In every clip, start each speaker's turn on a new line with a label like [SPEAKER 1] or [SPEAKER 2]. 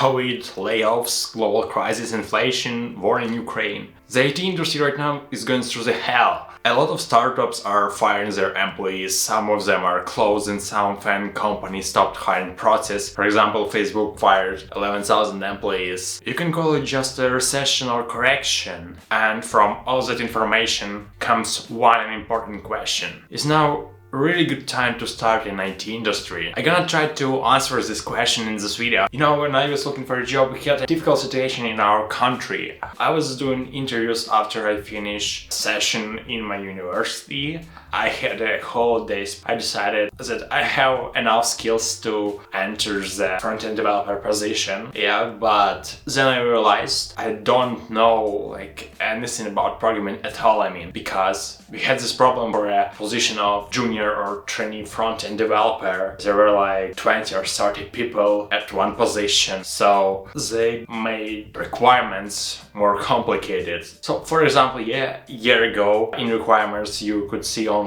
[SPEAKER 1] COVID, layoffs, global crisis, inflation, war in Ukraine. The IT industry right now is going through the hell. A lot of startups are firing their employees, some of them are closing, some fan companies stopped hiring process. For example, Facebook fired 11,000 employees. You can call it just a recession or correction. And from all that information comes one important question. Is now a really good time to start in IT industry? I'm gonna try to answer this question in this video. You know, when I was looking for a job, we had a difficult situation in our country. I was doing interviews after I finished session in my university. I had a holidays. I decided that I have enough skills to enter the front-end developer position. Yeah, but then I realized I don't know anything about programming at all. Because we had this problem for a position of junior or trainee front-end developer. There were 20 or 30 people at one position, so they made requirements more complicated. So for example, a year ago in requirements you could see only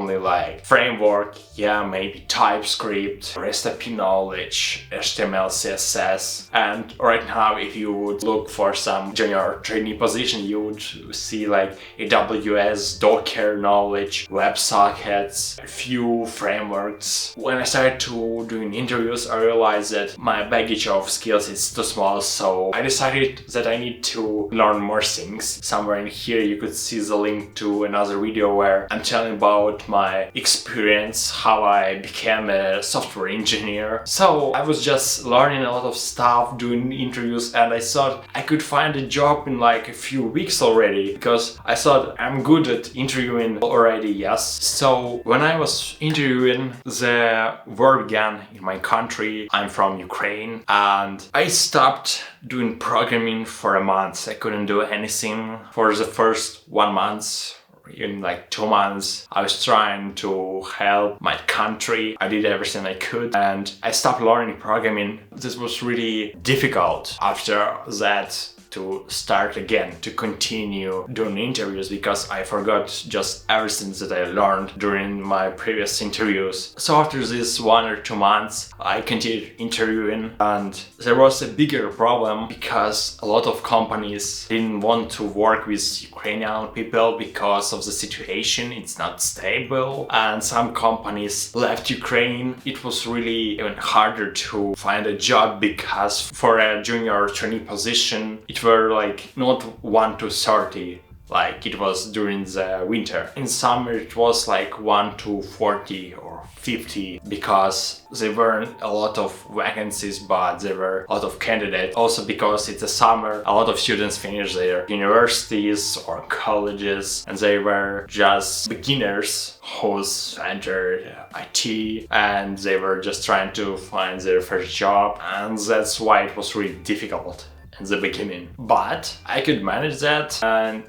[SPEAKER 1] framework, maybe TypeScript, REST API knowledge, HTML, CSS, and right now if you would look for some junior or trainee position, you would see AWS, Docker knowledge, WebSockets, a few frameworks. When I started to doing interviews, I realized that my baggage of skills is too small, so I decided that I need to learn more things. Somewhere in here you could see the link to another video where I'm telling about my experience, how I became a software engineer. So I was just learning a lot of stuff, doing interviews, and I thought I could find a job in a few weeks already, because I thought I'm good at interviewing already, yes. So when I was interviewing, the war began in my country. I'm from Ukraine, and I stopped doing programming for a month. I couldn't do anything for the first 1 month. In 2 months, I was trying to help my country. I did everything I could, and I stopped learning programming. This was really difficult after that to start again, to continue doing interviews, because I forgot just everything that I learned during my previous interviews. So after this 1 or 2 months, I continued interviewing, and there was a bigger problem because a lot of companies didn't want to work with Ukrainian people because of the situation. It's not stable, and some companies left Ukraine. It was really even harder to find a job, because for a junior trainee position, it were not 1 to 30 like it was during the winter. In summer it was 1 to 40 or 50, because there weren't a lot of vacancies, but there were a lot of candidates. Also because it's a summer, a lot of students finish their universities or colleges, and they were just beginners who's entered IT, and they were just trying to find their first job, and that's why it was really difficult in the beginning. But I could manage that, and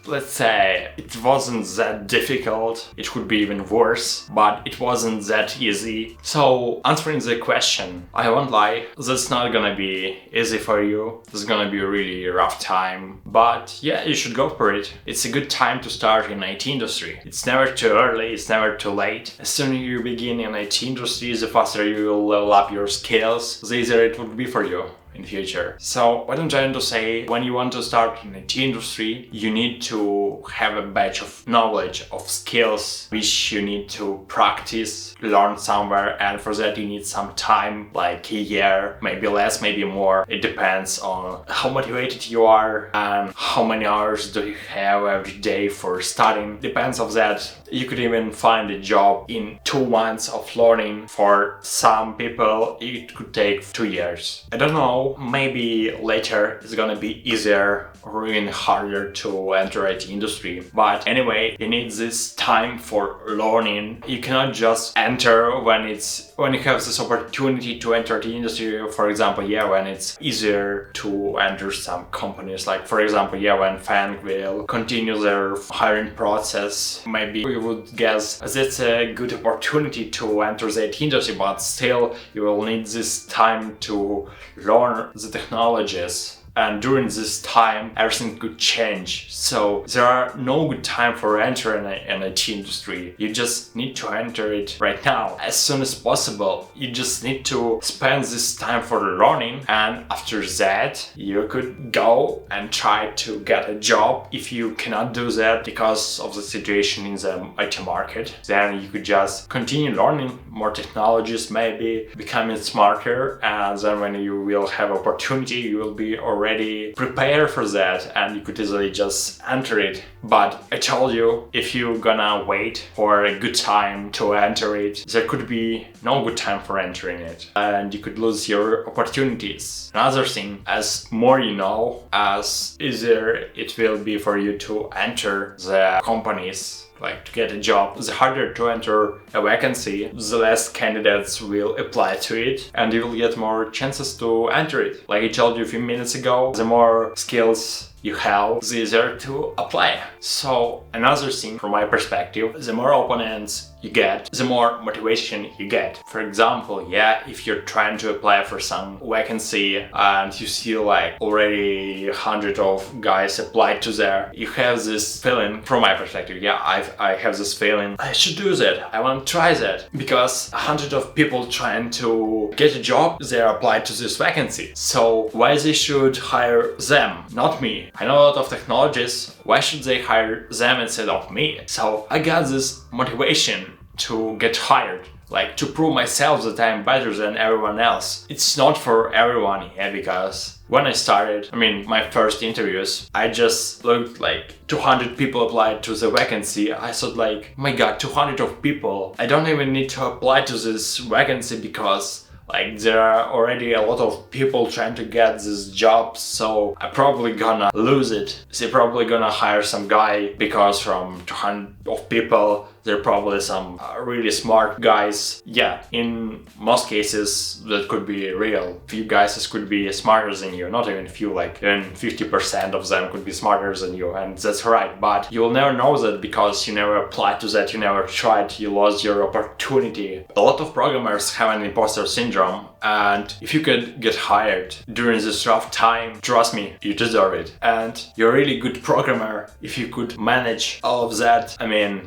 [SPEAKER 1] let's say it wasn't that difficult. It could be even worse, but it wasn't that easy. So answering the question, I won't lie, that's not gonna be easy for you. It's gonna be a really rough time, but you should go for it. It's a good time to start in IT industry. It's never too early, it's never too late. As soon as you begin in IT industry, the faster you will level up your skills, the easier it will be for you in future. So what I'm trying to say, when you want to start in IT industry, you need to have a batch of knowledge, of skills, which you need to practice, learn somewhere, and for that you need some time, a year, maybe less, maybe more. It depends on how motivated you are and how many hours do you have every day for studying. Depends on that. You could even find a job in 2 months of learning. For some people it could take 2 years. I don't know, maybe later it's gonna be easier or even harder to enter IT industry. But anyway, you need this time for learning. You cannot just enter when you have this opportunity to enter the industry. For example, when it's easier to enter some companies, for example, when Fang will continue their hiring process, maybe you would guess that's a good opportunity to enter the IT industry, but still you will need this time to learn the technologies and during this time everything could change. So there are no good time for entering an IT industry. You just need to enter it right now, as soon as possible. You just need to spend this time for the learning, and after that you could go and try to get a job. If you cannot do that because of the situation in the IT market, then you could just continue learning more technologies, maybe becoming smarter, and then when you will have opportunity you will be already prepared for that and you could easily just enter it. But I told you, if you're gonna wait for a good time to enter it, there could be no good time for entering it and you could lose your opportunities. Another thing, as more you know, as easier it will be for you to enter the companies, like to get a job. The harder to enter a vacancy, the less candidates will apply to it and you will get more chances to enter it. Like I told you a few minutes ago, the more skills you have, the easier to apply. So another thing from my perspective, the more opponents you get, the more motivation you get. For example, if you're trying to apply for some vacancy and you see like already 100 of guys applied to there, you have this feeling, from my perspective, I have this feeling, I should do that, I want to try that, because 100 of people trying to get a job, they are applied to this vacancy. So why they should hire them, not me? I know a lot of technologists, why should they hire them instead of me? So I got this motivation to get hired, like to prove myself that I'm better than everyone else. It's not for everyone, because when I started, my first interviews, I just looked like 200 people applied to the vacancy. I thought like, oh my god, 200 of people. I don't even need to apply to this vacancy because like there are already a lot of people trying to get this job, so I'm probably gonna lose it. They're probably gonna hire some guy because from 200 of people there are probably some really smart guys. In most cases that could be real. Few guys could be smarter than you, not even few, like even 50% of them could be smarter than you, and that's right. But you will never know that because you never applied to that, you never tried, you lost your opportunity. A lot of programmers have an imposter syndrome, and if you could get hired during this rough time, trust me, you deserve it. And you're a really good programmer if you could manage all of that.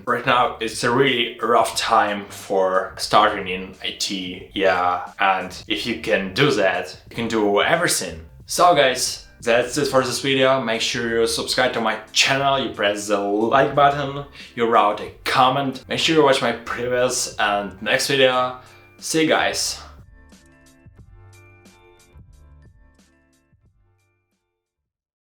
[SPEAKER 1] Right now it's a really rough time for starting in IT, and if you can do that, you can do everything. So guys, that's it for this video. Make sure you subscribe to my channel, you press the like button, you write a comment, make sure you watch my previous and next video. See you guys.